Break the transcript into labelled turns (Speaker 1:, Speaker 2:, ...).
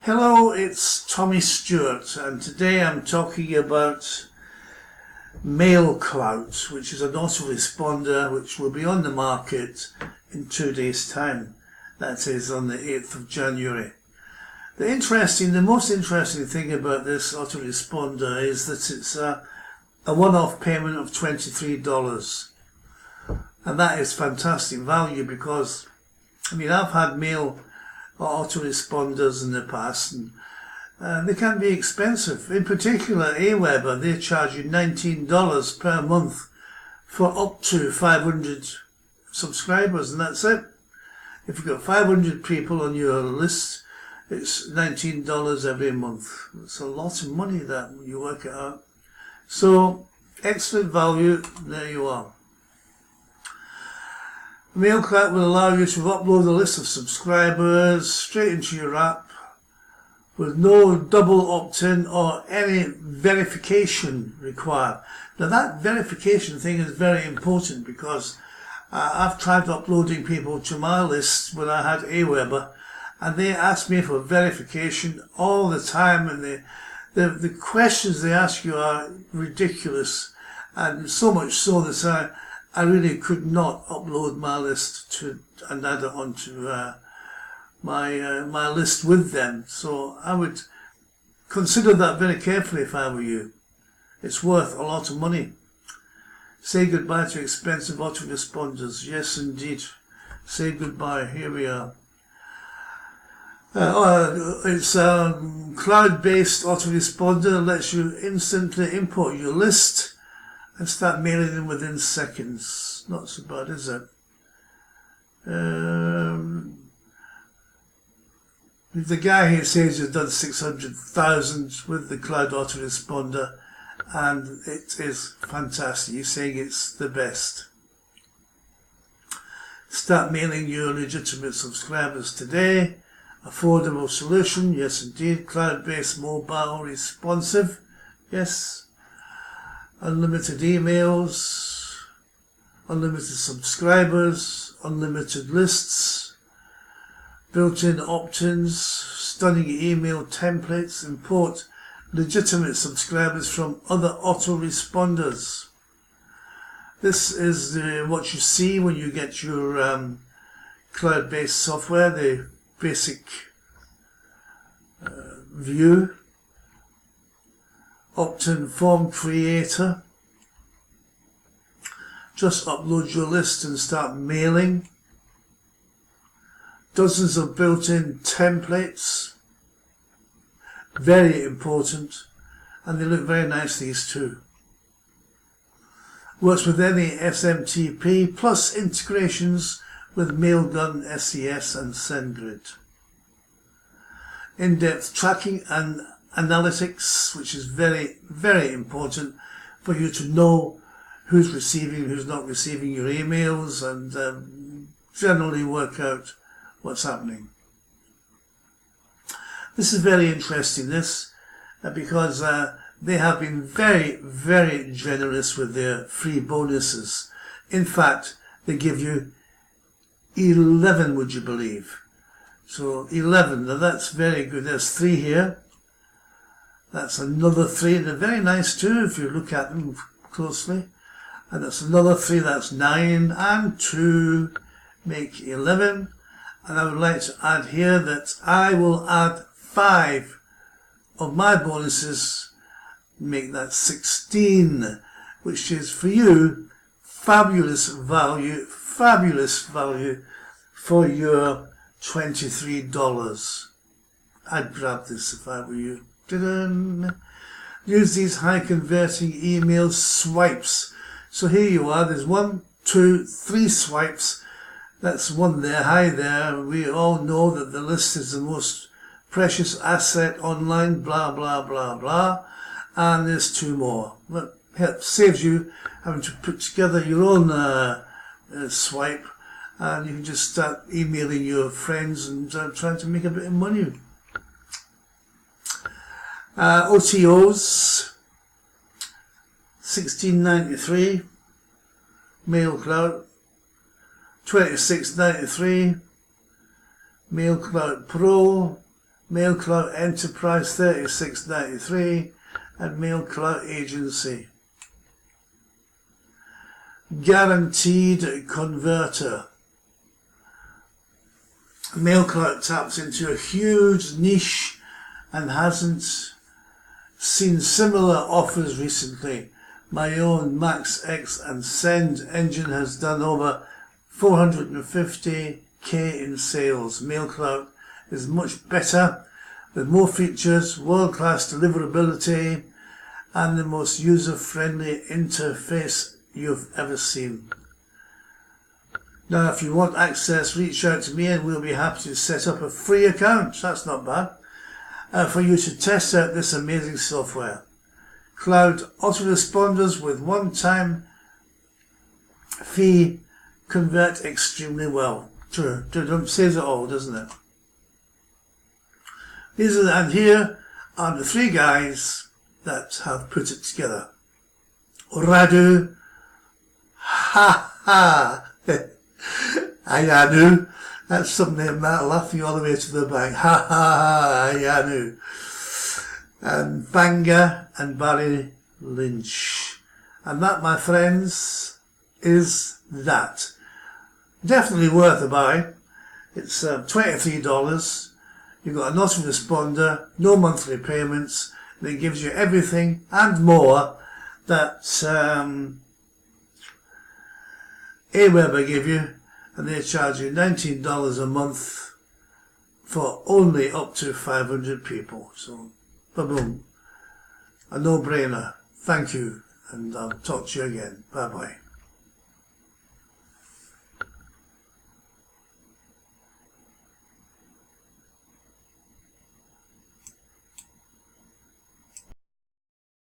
Speaker 1: Hello, it's Tommy Stewart, and today I'm talking about MailClout, which is an autoresponder which will be on the market in 2 days' time. That is on the 8th of January. The most interesting thing about this autoresponder is that it's a one-off payment of $23. And that is fantastic value because, I've had mail autoresponders in the past, and they can be expensive. In particular, Aweber, they charge you $19 per month for up to 500 subscribers, and that's it. If you've got 500 people on your list, it's $19 every month. It's a lot of money that when you work it out. So, excellent value, there you are. MailClout will allow you to upload a list of subscribers straight into your app with no double opt-in or any verification required. Now that verification thing is very important because I've tried uploading people to my list when I had Aweber, and they ask me for verification all the time, and the questions they ask you are ridiculous, and so much so that I really could not upload my list and add it onto my list with them. So I would consider that very carefully if I were you. It's worth a lot of money. Say goodbye to expensive autoresponders. Yes, indeed. Say goodbye. Here we are. It's a cloud-based autoresponder that lets you instantly import your list and start mailing them within seconds. Not so bad, is it? The guy here says he's done 600,000 with the cloud autoresponder, and it is fantastic. He's saying it's the best. Start mailing your legitimate subscribers today. Affordable solution, yes indeed. Cloud-based, mobile, responsive, yes. Unlimited emails, unlimited subscribers, unlimited lists, built-in opt-ins, stunning email templates, import legitimate subscribers from other autoresponders. This is what you see when you get your cloud-based software, the basic view. Opt-in form creator. Just upload your list and start mailing. Dozens of built-in templates. Very important. And they look very nice, these two. Works with any SMTP plus integrations with Mailgun, SES and SendGrid. In-depth tracking and analytics, which is very, very important for you to know who's receiving, who's not receiving your emails, and generally work out what's happening. This is very interesting, because they have been very, very generous with their free bonuses. In fact, they give you 11, would you believe? So 11, now that's very good. There's 3 here. That's another 3. They're very nice too if you look at them closely. And that's another 3. That's 9 and 2 make 11. And I would like to add here that I will add 5 of my bonuses, make that 16, which is for you fabulous value for your $23. I'd grab this if I were you. Use these high converting email swipes. So here you are, there's 1, 2, 3 swipes. That's 1 there, hi there. We all know that the list is the most precious asset online, blah, blah, blah, blah. And there's 2 more. That helps, saves you having to put together your own swipe, and you can just start emailing your friends and trying to make a bit of money. OTOs, $16.93, MailClout, $26.93, MailClout Pro, MailCloud Enterprise $36.93 and MailCloud Agency. Guaranteed Converter. MailCloud taps into a huge niche and hasn't seen similar offers recently. My own MaxX and Send engine has done over 450k in sales. MailCloud is much better with more features, world-class deliverability, and the most user-friendly interface you've ever seen. Now, if you want access, reach out to me and we'll be happy to set up a free account. That's not bad. For you to test out this amazing software. Cloud autoresponders with one-time fee convert extremely well. True, says it all, doesn't it? And here are the three guys that have put it together. Radu, ha ha, Ayanu, that's something that might laugh you all the way to the bank. Ha ha ha, Ayanu. And Banga and Barry Lynch. And that, my friends, is that. Definitely worth a buy. It's $23. You've got an autoresponder, no monthly payments, and it gives you everything and more that Aweber give you, and they charge you $19 a month for only up to 500 people. So, boom, a no-brainer. Thank you, and I'll talk to you again. Bye-bye.